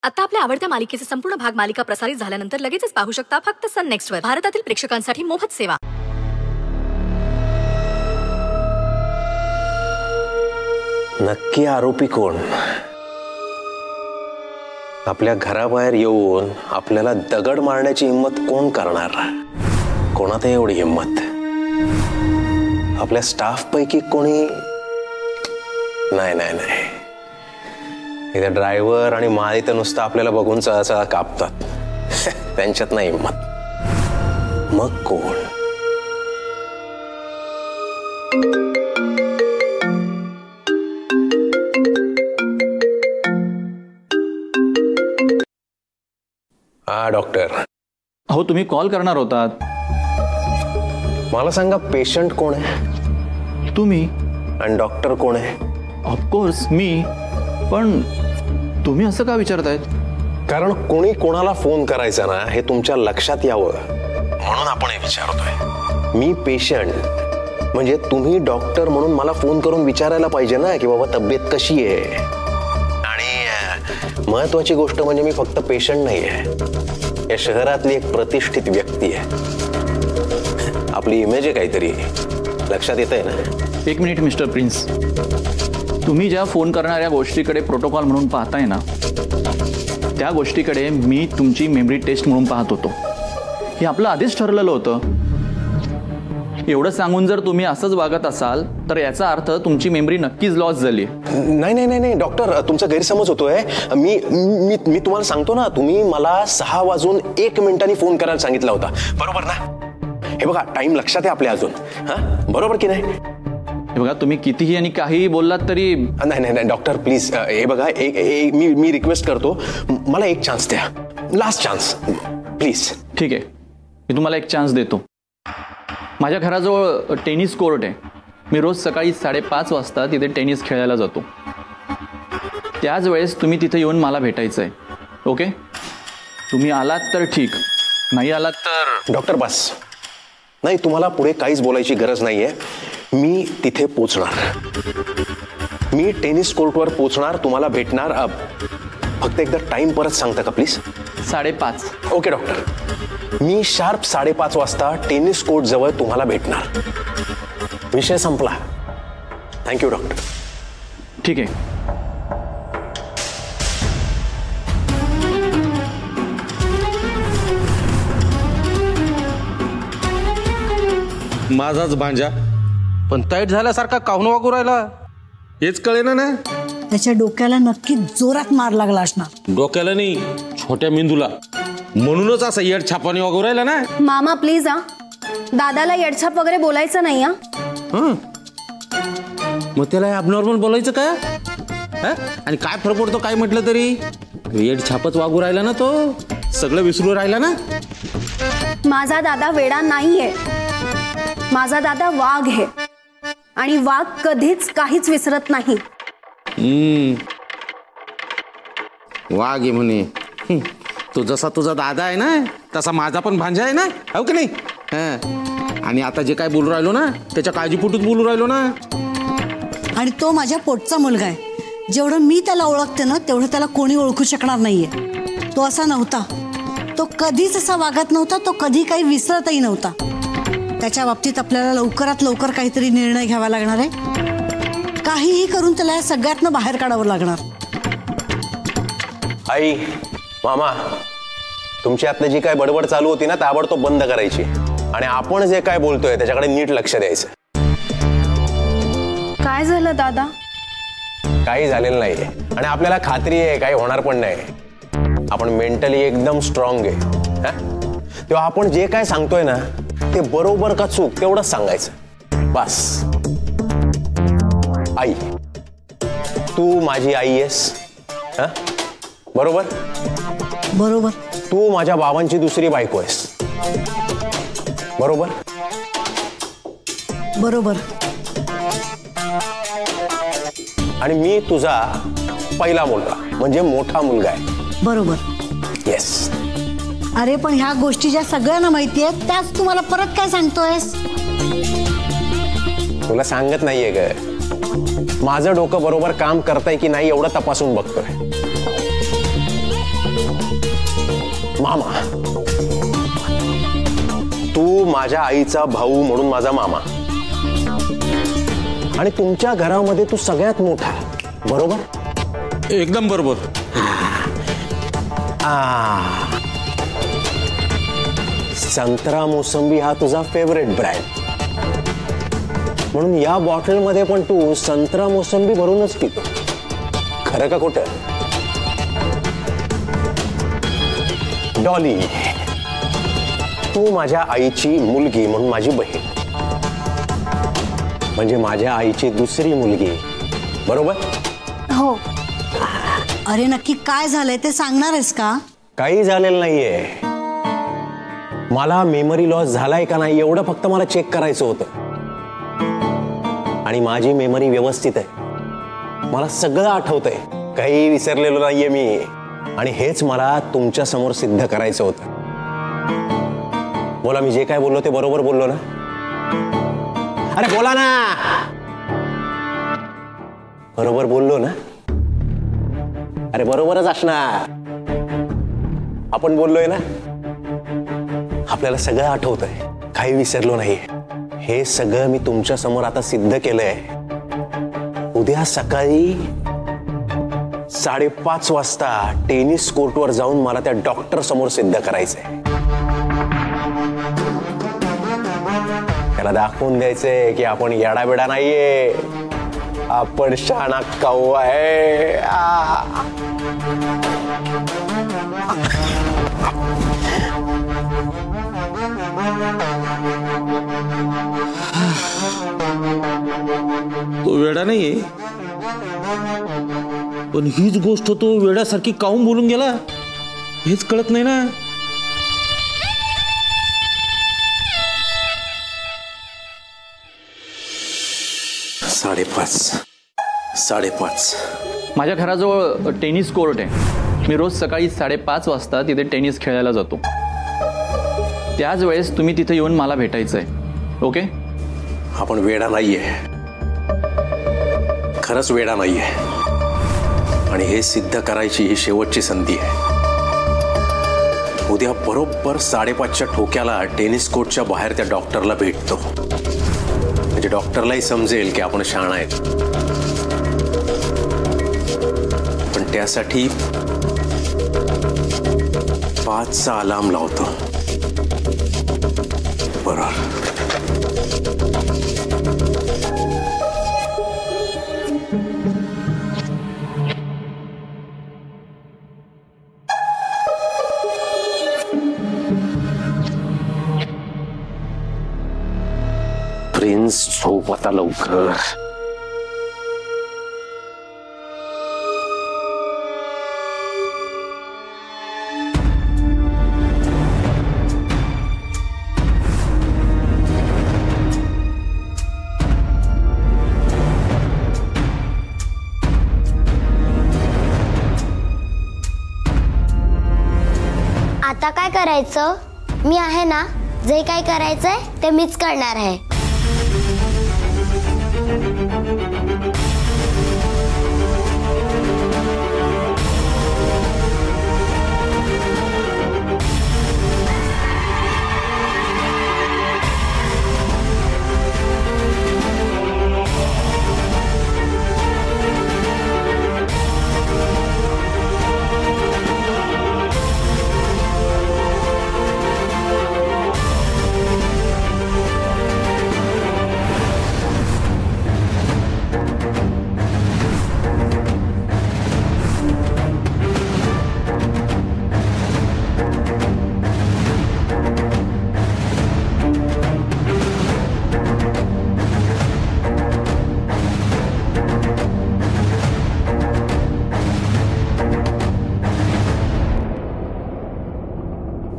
आता आपल्या आवडत्या मालिकेचे संपूर्ण भाग मालिका प्रसारित झाल्यानंतर लगेचच पाहू शकता फक्त सन नेक्स्ट वर. भारतातील प्रेक्षकांसाठी मोफत सेवा. नक्की आरोपी कोण? आपल्या घराबाहेर येऊन आपल्याला दगड मारण्याची हिम्मत कोण करणार? कोणात आहे एवढी हिम्मत? आपल्या स्टाफ पैकी कोणी? नाही नाही नाही, इथे ड्रायव्हर आणि माळी तर नुसतं आपल्याला बघून चळचळा कापतात. त्यांच्यात नाही हिम्मत. मग कोण? हा डॉक्टर. हो, तुम्ही कॉल करणार होतात. मला सांगा, पेशंट कोण आहे? तुम्ही. आणि डॉक्टर कोण आहे? ऑफकोर्स मी. पण तुम्ही असं का विचारतायत? कारण कोणी कोणाला फोन करायचा ना हे तुमच्या लक्षात यावं म्हणून आपण हे विचारतोय. मी पेशंट म्हणजे तुम्ही डॉक्टर म्हणून मला फोन करून विचारायला पाहिजे ना की बाबा तब्येत कशी आहे. आणि महत्वाची गोष्ट म्हणजे मी फक्त पेशंट नाही आहे, या शहरातली एक प्रतिष्ठित व्यक्ती आहे. आपली इमेज आहे काहीतरी, लक्षात येत आहे ना? एक मिनिट मिस्टर प्रिन्स, तुम्ही ज्या फोन करणाऱ्या गोष्टीकडे प्रोटोकॉल म्हणून पाहताय ना, त्या गोष्टीकडे मी तुमची मेमरी टेस्ट म्हणून पाहत होतो. हे आपलं आधीच ठरलेलं होतं. एवढं सांगून जर तुम्ही असंच वागत असाल तर याचा अर्थ तुमची मेमरी नक्कीच लॉस झाली. नाही नाही नाही डॉक्टर, तुमचा गैरसमज होतोय. मी मी मी तुम्हाला सांगतो ना, तुम्ही मला 6:01 फोन करायला सांगितला होता, बरोबर ना? हे बघा, टाइम लक्षात आहे आपल्या अजून. हा, बरोबर की नाही? हे बघा, तुम्ही कितीही आणि काहीही बोललात तरी. नाही नाही डॉक्टर प्लीज, हे बघा, मी रिक्वेस्ट करतो, मला एक चान्स द्या, लास्ट चान्स प्लीज. ठीक आहे, मी तुम्हाला एक चान्स देतो. माझ्या घराजवळ टेनिस कोर्ट आहे. मी रोज सकाळी 5:30 वाजता तिथे टेनिस खेळायला जातो. त्याच वेळेस तुम्ही तिथे येऊन मला भेटायचं आहे. ओके? तुम्ही आलात तर ठीक, नाही आलात तर. डॉक्टर बस, नाही, तुम्हाला पुढे काहीच बोलायची गरज नाहीये. मी तिथे पोचणार, मी टेनिस कोर्टवर पोचणार, तुम्हाला भेटणार. फक्त एकदा टाइम परत सांगता का please? 5:30. Okay doctor, me sharp 5:30 वाजता टेनिस कोर्ट जवळ तुम्हाला भेटणार. विषय संपला. Thank you doctor. ठीक आहे. माझाच भांजा पण टाईट झाल्यासारखा काहून वागू राहिला हेच कळेना ना. त्याच्या डोक्याला नक्की जोरात मार लागला असणार. डोक्याला नाही, छोट्या मेंदूला. म्हणूनच असा येड छापाने वागू राहिला ना. मामा प्लीज हा, दादाला येडछाप वगैरे बोलायचं नाही हा. मग त्याला ॲबनॉर्मल बोलायचं का? आणि काय फरक पडतो काय म्हटलं तरी? येड छापच वागू राहिला ना तो, सगळं विसरू राहिला ना. माझा दादा वेडा नाहीये, माझा दादा वाघ आहे आणि वाघ कधीच काहीच विसरत नाही. वाघ आहे म्हणे. तो जसा तुझा दादा आहे ना तसा माझा पण भांजा आहे ना, हो की नाही? आणि आता जे काय बोलू राहिलो ना त्याच्या काळजीपोटीच बोलू राहिलो ना. आणि तो माझ्या पोटचा मुलगा आहे. जेवढं मी त्याला ओळखते ना तेवढं त्याला कोणी ओळखू शकणार नाहीये. तो असा नव्हता, तो कधीच असा वागत नव्हता, तो कधी काही विसरतही नव्हता. त्याच्या बाबतीत आपल्याला लवकरात लवकर काहीतरी निर्णय घ्यावा लागणार आहे. काहीही करून त्याला या सगळ्यातनं बाहेर काढावं लागणार. आई, मामा, तुमची आतली जी काय बडबड चालू होती ना ताबडतोब बंद करायची आणि आपण जे काय बोलतोय त्याच्याकडे नीट लक्ष द्यायचं. काय झालं दादा? काही झालेलं नाहीये आणि आपल्याला खात्री आहे काही होणार पण नाही. आपण मेंटली एकदम स्ट्रॉंग आहे. तेव्हा आपण जे काय सांगतोय ना ते बरोबर का चूक तेवढंच सांगायचं बस. आई, तू माझी आई आहेस, बरोबर? बरोबर. तू माझ्या बाबांची दुसरी बायको आहेस, बरोबर? बरोबर. आणि मी तुझा पहिला मुलगा म्हणजे मोठा मुलगा आहे, बरोबर? येस. अरे पण ह्या गोष्टी ज्या सगळ्यांना माहिती आहेत त्याच तुम्हाला परत काय सांगतोयस? तुला सांगत नाहीये ग, माझं डोकं बरोबर काम करतंय की नाही एवढं तपासून बघतोय. मामा. तू माझ्या आईचा भाऊ म्हणून माझा मामा, आणि तुमच्या घरामध्ये तू सगळ्यात मोठा, बरोबर? एकदम बरोबर. संत्रा मोसंबी हा तुझा फेवरेट ब्रँड, म्हणून या बॉटलमध्ये पण तू संत्रा मोसंबी भरूनच पितो. खरं का खोटं? डॉली, तू माझ्या आईची मुलगी म्हणून माझी बहीण, म्हणजे माझ्या आईची दुसरी मुलगी, बरोबर? हो. अरे नक्की काय झालंय ते सांगणार आहेस का? काही झालेलं नाहीये. मला मेमरी लॉस झालाय का नाही एवढं फक्त मला चेक करायचं होतं, आणि माझी मेमरी व्यवस्थित आहे. मला सगळं आठवतंय, काही विसरलेलो नाहीये मी, आणि हेच मला तुमच्या समोर सिद्ध करायचं होतं. बोला, मी जे काय बोललो ते बरोबर बोललो ना? अरे बोला ना, बरोबर बोललो ना? अरे बरोबरच असणार, आपण बोललोय ना? आपल्याला सगळं आठवतंय, काही विसरलो नाही. हे सगळं मी तुमच्या समोर आता सिद्ध केलंय. उद्या सकाळी 5:30 वाजता टेनिस कोर्टवर जाऊन मला त्या डॉक्टर समोर सिद्ध करायचंय. त्याला दाखवून द्यायचंय की आपण येडाबिडा नाहीये, आपण शाणा काऊ आहे. तो वेडा नाहीये, पण हीच गोष्ट तो वेड्यासारखी काऊन बोलून गेला हेच कळत नाही ना. साडेपाच. माझ्या घराजवळ टेनिस कोर्ट आहे. मी रोज सकाळी 5:30 वाजता तिथे टेनिस खेळायला जातो. त्याच वेळेस तुम्ही तिथे येऊन मला भेटायचं आहे. ओके? आपण वेडा नाहीये, खरंच वेडा नाहीये, आणि हे सिद्ध करायची ही शेवटची संधी आहे. उद्या बरोबर 5:30च्या ठोक्याला टेनिस कोर्टच्या बाहेर त्या डॉक्टरला भेटतो, म्हणजे डॉक्टरलाही समजेल की आपण शहाणा आहेत. पण त्यासाठी 5चा अलार्म लावतो. बरोबर? प्रिन्स, झोप आता लवकर. आता काय करायचं? मी आहे ना, जे काय करायचंय ते मीच करणार आहे.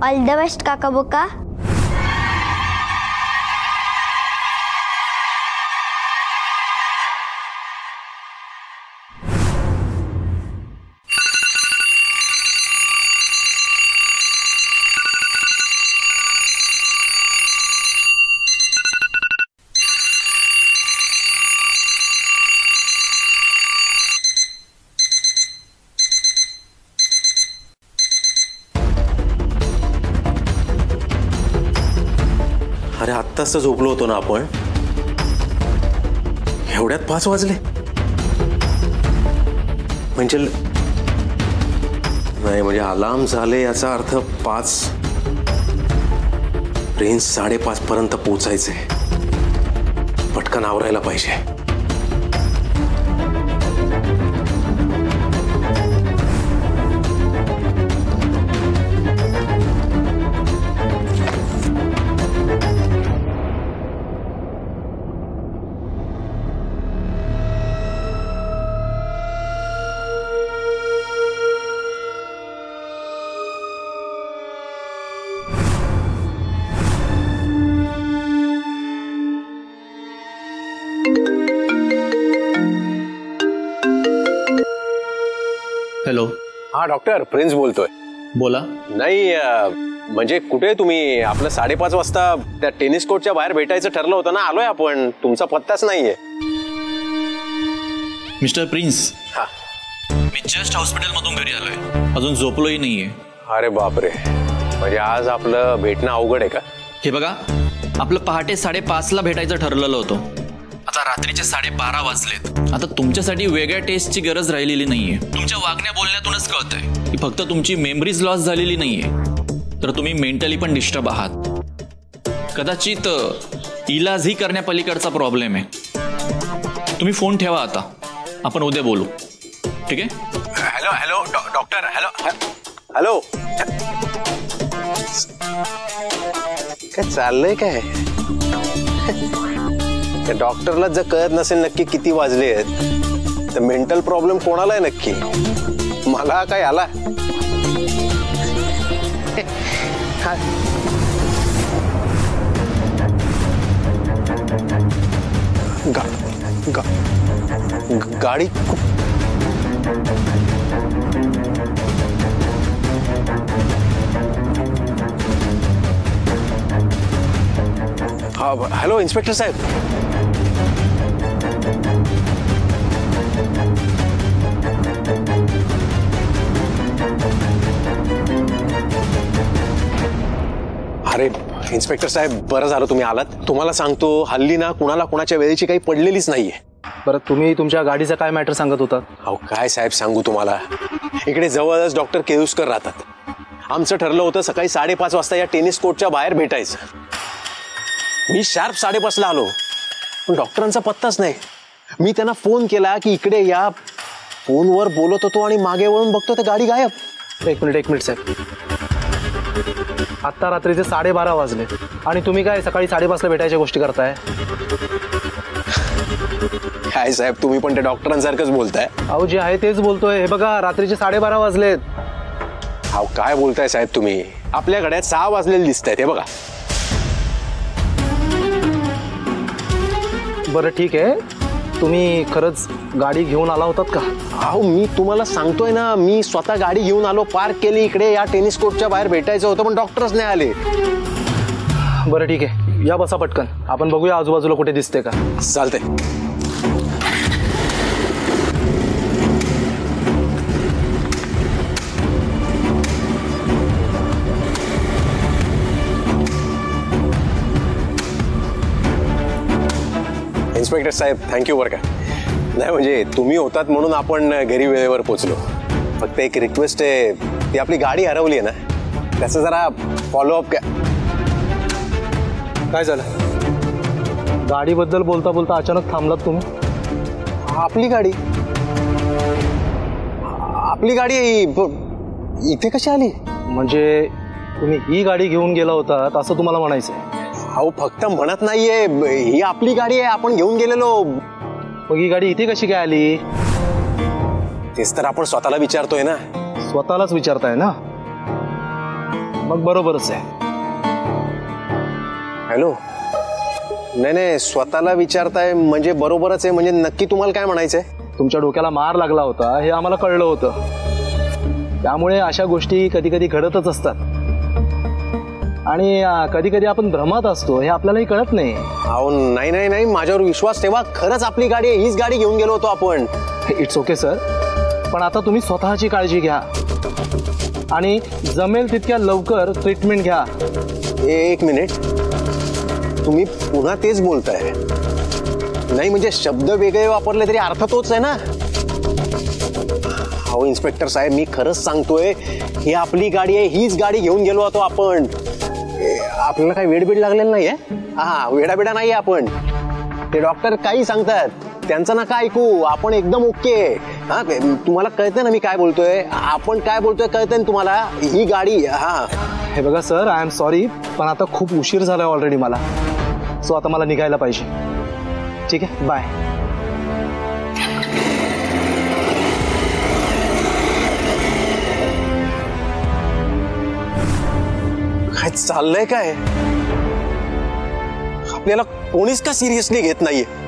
ऑल द बेस्ट काका बोका. आत्ताच तर झोपलो होतो ना आपण. एवढ्यात 5 वाजले म्हणजे नाही, म्हणजे अलार्म झाले याचा अर्थ 5. प्रिन्स 5:30 पर्यंत पोहोचायचे. पटकन आवरायला पाहिजे. हॅलो. हा डॉक्टर, प्रिन्स बोलतोय. बोला. नाही म्हणजे कुठे तुम्ही? आपलं 5:30 वाजता त्या टेनिस कोर्टच्या बाहेर भेटायचं ठरलं होतं ना. आलोय आपण, तुमचा पत्ताच नाहीये. मिस्टर प्रिन्स, हा, मी जस्ट हॉस्पिटलमधून घरी आलोय. अजून झोपलोही नाहीये. अरे बापरे, म्हणजे आज आपलं भेटणं अवघड आहे का? हे बघा, आपलं पहाटे 5:30ला भेटायचं ठरलेलं होतं. आता रात्रीचे 12:30 वाजलेत. आता तुमच्यासाठी वेगळ्या टेस्टची गरज राहिलेली नाहीये. तुमच्या वागण्या बोलण्यातूनच कळतंय की फक्त तुमची मेमरीज लॉस झालेली नाहीये, तर तुम्ही मेंटली पण डिस्टर्ब आहात. कदाचित इलाजही करण्यापलीकडचा प्रॉब्लेम आहे. तुम्ही फोन ठेवा आता, आपण उद्या बोलू. ठीक आहे? Hello hello doctor. Hello hello. काय चाललंय काय? त्या डॉक्टरला जर कळत नसेल नक्की किती वाजले आहेत, तर मेंटल प्रॉब्लेम कोणाला आहे नक्की? मला काय आला? गाडी हॅलो इन्स्पेक्टर साहेब. अरे इन्स्पेक्टर साहेब, बरं झालं तुम्ही आलात. तुम्हाला सांगतो, हल्ली ना कुणाला कुणाच्या वेळेची काही पडलेलीच नाहीये. बरं, तुम्ही तुमच्या गाडीचा काय मॅटर सांगत होतात? अहो काय साहेब सांगू तुम्हाला, इकडे जवळच डॉक्टर केळुस्कर राहतात. आमचं ठरलं होतं सकाळी 5:30 वाजता या टेनिस कोर्टच्या बाहेर भेटायचं. मी शार्प 5:30ला आलो, पण डॉक्टरांचा पत्ताच नाही. मी त्यांना फोन केला की इकडे या. फोनवर बोलत होतो आणि मागे वळून बघतो तर गाडी गायब. एक मिनिट साहेब, आत्ता रात्रीचे 12:30 वाजले आणि तुम्ही काय सकाळी 5:30ला भेटायच्या गोष्टी करताय? काय साहेब, तुम्ही पण त्या डॉक्टरांसारखंच बोलताय. अहो जे आहे तेच बोलतोय. हे बघा, रात्रीचे 12:30 वाजलेत. अहो काय बोलताय साहेब तुम्ही? आपल्या घड्यात 6 वाजलेले दिसत आहेत. हे बघा. बरं ठीक आहे, तुम्ही खरंच गाडी घेऊन आला होतात का? अहो मी तुम्हाला सांगतोय ना, मी स्वतः गाडी घेऊन आलो, पार्क केली इकडे. या टेनिस कोर्टच्या बाहेर भेटायचं होतं, पण डॉक्टरच नाही आले. बरं ठीक आहे, या बसा पटकन, आपण बघूया आजूबाजूला कुठे दिसते का. चालतंय. इन्स्पेक्टर साहेब, थँक्यू बरं का. नाही म्हणजे तुम्ही होतात म्हणून आपण घरी वेळेवर पोचलो. फक्त एक रिक्वेस्ट आहे, ती आपली गाडी हरवली आहे ना, त्याचं जरा फॉलोअप. काय झालं? गाडीबद्दल बोलता बोलता अचानक थांबलात तुम्ही? आपली गाडी इथे कशी आली? म्हणजे तुम्ही ही गाडी घेऊन गेला होता असं तुम्हाला म्हणायचं? अहो फक्त म्हणत नाहीये, ही आपली गाडी आहे, आपण घेऊन गेलेलो. मग ही गाडी इथे कशी काय आली? तेच तर आपण स्वतःला विचारतोय ना. स्वतःलाच विचारताय ना? मग बरोबरच आहे. हॅलो. नाही, स्वतःला विचारताय म्हणजे बरोबरच आहे. म्हणजे नक्की तुम्हाला काय म्हणायचंय? तुमच्या डोक्याला मार लागला होता हे आम्हाला कळलं होतं. त्यामुळे अशा गोष्टी कधी कधी घडतच असतात आणि कधी कधी आपण भ्रमात असतो, हे आपल्यालाही कळत नाही. अहो नाही, माझ्यावर विश्वास ठेवा. खरंच आपली गाडी आहे, हीच गाडी घेऊन गेलो होतो आपण. इट्स ओके सर, पण आता तुम्ही स्वतःची काळजी घ्या आणि जमेल तितक्या लवकर ट्रीटमेंट घ्या. एक मिनिट. तुम्ही पुन्हा तेच बोलताय. नाही म्हणजे शब्द वेगळे वापरले तरी अर्थ तोच आहे ना. अहो इन्स्पेक्टर साहेब, मी खरंच सांगतोय, ही आपली गाडी आहे, हीच गाडी घेऊन गेलो होतो आपण. आपल्याला काही वेडबीड लागलेलं नाहीये. हा, वेडाबिडा नाहीये आपण. ते डॉक्टर काही सांगतात त्यांचं नका ऐकू, आपण एकदम ओके. हा, तुम्हाला कळतंय ना मी काय बोलतोय, आपण काय बोलतोय कळतंय ना तुम्हाला. ही गाडी. हा हे बघा सर, आय एम सॉरी, पण आता खूप उशीर झालाय ऑलरेडी मला. सो आता मला निघायला पाहिजे. ठीक आहे, बाय. काय चाललंय काय? आपल्याला कोणीच का सिरियसली घेत नाहीये.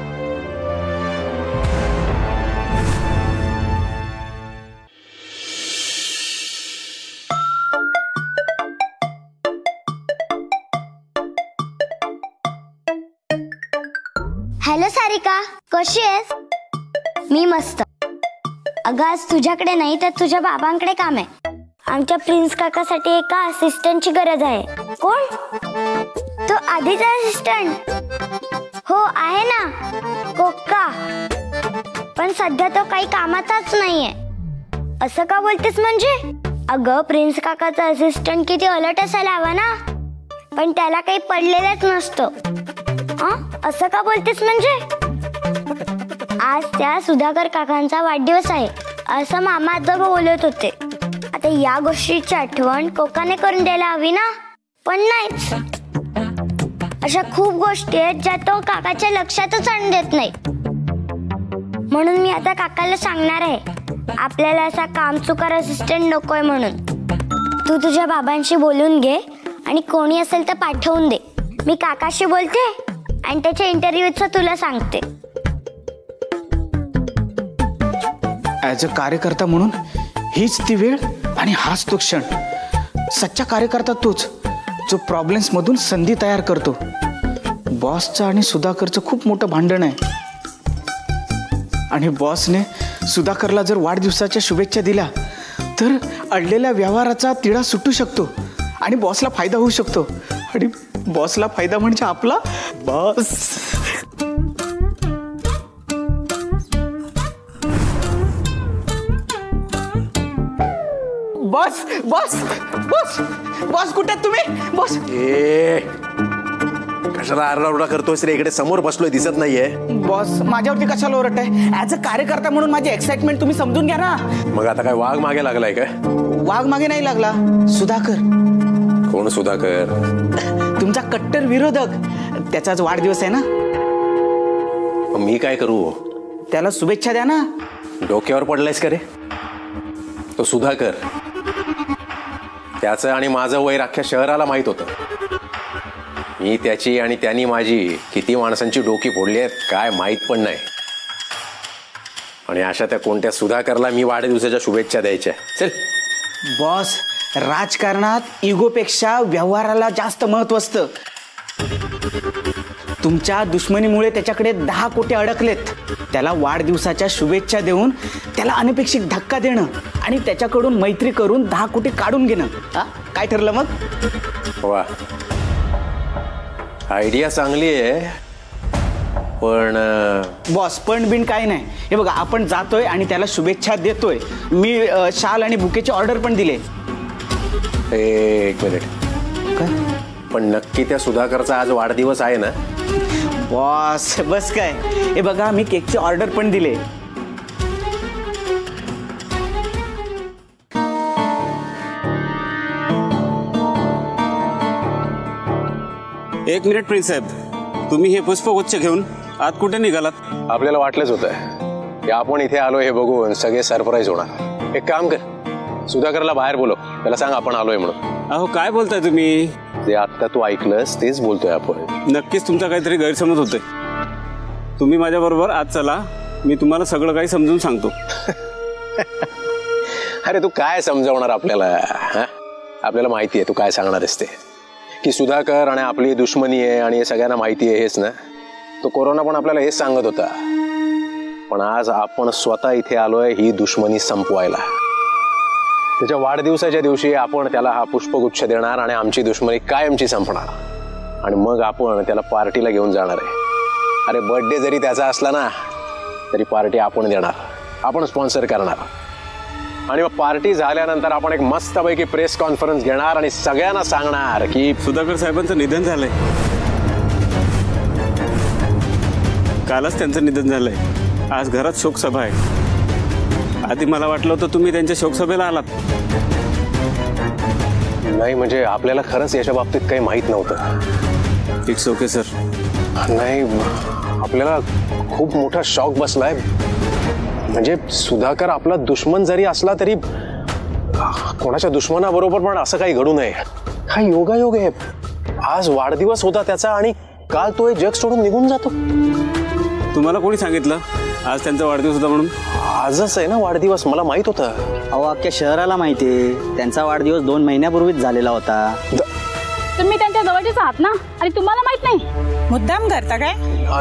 हॅलो सारिका, कशी आहेस? मी मस्त. अगं आज तुझ्याकडे नाही तर तुझ्या बाबांकडे काम आहे. आमच्या प्रिन्स काकासाठी एका असिस्टंटची गरज आहे. कोण? तो आधीचा असिस्टंट? हो आहे ना, कोका. पण सध्या तो काही कामाचाच नाहीये. असं का बोलतेस म्हणजे? अगं प्रिन्स काकाचा असिस्टंट किती अलर्ट असायला हवा ना, पण त्याला काही पडलेलंच नसतं. असं का बोलतेस म्हणजे? आज त्या सुधाकर काकांचा वाढदिवस आहे असं मामा आजोबा बोलत होते. आता या गोष्टीची आठवण कोकाने करून द्यायला हवी ना, पण नाहीच. अशा खूप गोष्टी आहेत ज्या तो काकाच्या लक्षातच आणून देत नाही. म्हणून मी आता काकाला सांगणार आहे, आपल्याला असा कामचुकार असिस्टंट नकोय म्हणून. तू तुझ्या बाबांशी बोलून घे आणि कोणी असेल तर पाठवून दे. मी काकाशी बोलते आणि त्याच्या इंटरव्ह्यूचं तुला सांगते. ॲज अ कार्यकर्ता म्हणून हीच ती वेळ आणि हाच तो क्षण. सच्चा कार्यकर्ता तोच जो प्रॉब्लेम्समधून संधी तयार करतो. बॉसचं आणि सुधाकरचं खूप मोठं भांडण आहे आणि बॉसने सुधाकरला जर वाढदिवसाच्या शुभेच्छा दिल्या तर अडलेल्या व्यवहाराचा तिढा सुटू शकतो आणि बॉसला फायदा होऊ शकतो. आणि बॉसला फायदा म्हणजे आपला boss. Boss boss boss boss कुठे तुम्ही? बॉस कशाला आरडाओरडा करतोस रे? इकडे समोर बसलोय, दिसत नाहीये. बॉस माझ्यावरती कशाला ओरडत आहे? ॲज अ कार्यकर्ता म्हणून माझी एक्साइटमेंट तुम्ही समजून घ्या ना. मग आता काय वाघ मागे लागलाय काय? वाघ मागे नाही लागला. सुधाकर. कोण सुधाकर? तुमचा कट्टर विरोधक. त्याचाच वाढदिवस आहे ना. मी काय करू? त्याला शुभेच्छा द्या ना. डोक्यावर पडलायस का रे? तो सुधाकर, त्याचं आणि माझं वैर अख्ख्या शहराला माहित होतं. मी त्याची आणि त्यांनी माझी किती माणसांची डोकी फोडली आहेत काय माहित पण नाही. आणि अशा त्या कोणत्या सुधाकरला मी वाढदिवसाच्या शुभेच्छा द्यायच्या? चल. बॉस, राजकारणात इगोपेक्षा व्यवहाराला जास्त महत्व असतं. तुमच्या दुश्मनीमुळे त्याच्याकडे 10 कोटी अडकलेत. त्याला वाढदिवसाच्या शुभेच्छा देऊन त्याला अनपेक्षित धक्का देणं आणि त्याच्याकडून मैत्री करून 10 कोटी काढून घेणं. काय ठरलं मग? वा, आयडिया चांगली आहे. पण बॉस, पण बिन काय नाही. हे बघा, आपण जातोय आणि त्याला शुभेच्छा देतोय. मी शाल आणि बुकेची ऑर्डर पण दिले. एक मिनिट. काय? पण नक्की त्या सुधाकरचा आज वाढदिवस आहे ना? बॉस बस काय. हे बघा, मी केकची ऑर्डर पण दिले. एक मिनिट प्रिन्स साहेब, तुम्ही हे पुष्पगुच्छ घेऊन आत कुठे निघालात? आपल्याला वाटलंच होतं की आपण इथे आलो हे बघून सगळे सरप्राईज होणार. एक काम कर, सुधाकरला बाहेर बोलव, त्याला सांग आपण आलोय म्हणून. अहो काय बोलताय तुम्ही? जे आता तू ऐकलंस तेच बोलतोय आपण. नक्कीच तुमचा काहीतरी गैरसमज होतोय. तुम्ही माझ्या बरोबर आज चला, मी तुम्हाला सगळं काही समजून सांगतो. अरे तू काय समजावणार आपल्याला? आपल्याला माहिती आहे तू काय सांगणार आहेस ते, की सुधाकर आणि आपली दुश्मनी आहे आणि हे सगळ्यांना माहिती आहे, हेच ना? तो कोरोना पण आपल्याला हेच सांगत होता. पण आज आपण स्वतः इथे आलोय ही दुश्मनी संपवायला. त्याच्या वाढदिवसाच्या दिवशी आपण त्याला हा पुष्पगुच्छ देणार आणि आमची दुश्मनी कायमची संपणार. आणि मग आपण त्याला पार्टीला घेऊन जाणार आहे. अरे बर्थडे जरी त्याचा असला ना तरी पार्टी आपण देणार, आपण स्पॉन्सर करणार. आणि मग पार्टी झाल्यानंतर आपण एक मस्तपैकी प्रेस कॉन्फरन्स घेणार आणि सगळ्यांना सांगणार की सुधाकर साहेबांचं निधन झालंय. कालच त्यांचं निधन झालंय. आज घरात शोकसभा आहे. आधी मला वाटलं होतं तुम्ही त्यांच्या शोकसभेला आलात. नाही म्हणजे आपल्याला खरंच याच्या बाबतीत काही माहीत नव्हतं. It's okay sir. नाही आपल्याला खूप मोठा शॉक बसलाय. म्हणजे सुधाकर आपला दुश्मन जरी असला तरी कोणाच्या दुश्मनाबरोबर पण असं काही घडू नये. हा योगायोग आहे. आज वाढदिवस होता त्याचा आणि काल तो हे जग सोडून निघून जातो. तुम्हाला कोणी सांगितलं आज त्यांचा वाढदिवस होता म्हणून? आजच आहे ना वाढदिवस, मला माहित होतं. अहो अख्ख्या शहराला माहिती आहे त्यांचा वाढदिवस 2 महिन्यापूर्वीच झालेला होता. तुम्ही त्यांच्या जवळचेच आहात ना आणि तुम्हाला माहित नाही? मुद्दाम करता काय?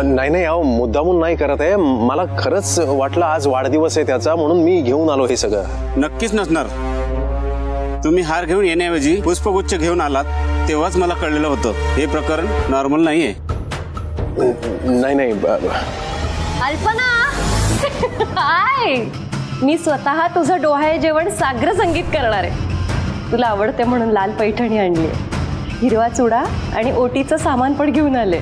नाही नाही अहो मुद्दामून नाही करत आहे. मला खरंच वाटलं आज वाढदिवस आहे त्याचा म्हणून मी घेऊन आलो हे सगळं. नक्कीच नसणार. तुम्ही हार घेऊन येण्याऐवजी पुष्पगुच्छ घेऊन आलात तेव्हाच मला कळलेलं होतं हे प्रकरण नॉर्मल नाहीये. नाही नाही अल्पना हाय, मी स्वतः तुझं डोहाळे जेवण साग्र संगीत करणार आहे. तुला आवडते म्हणून लाल पैठणी आणली, हिरवा चुडा आणि ओटीचं सामान पण घेऊन आले.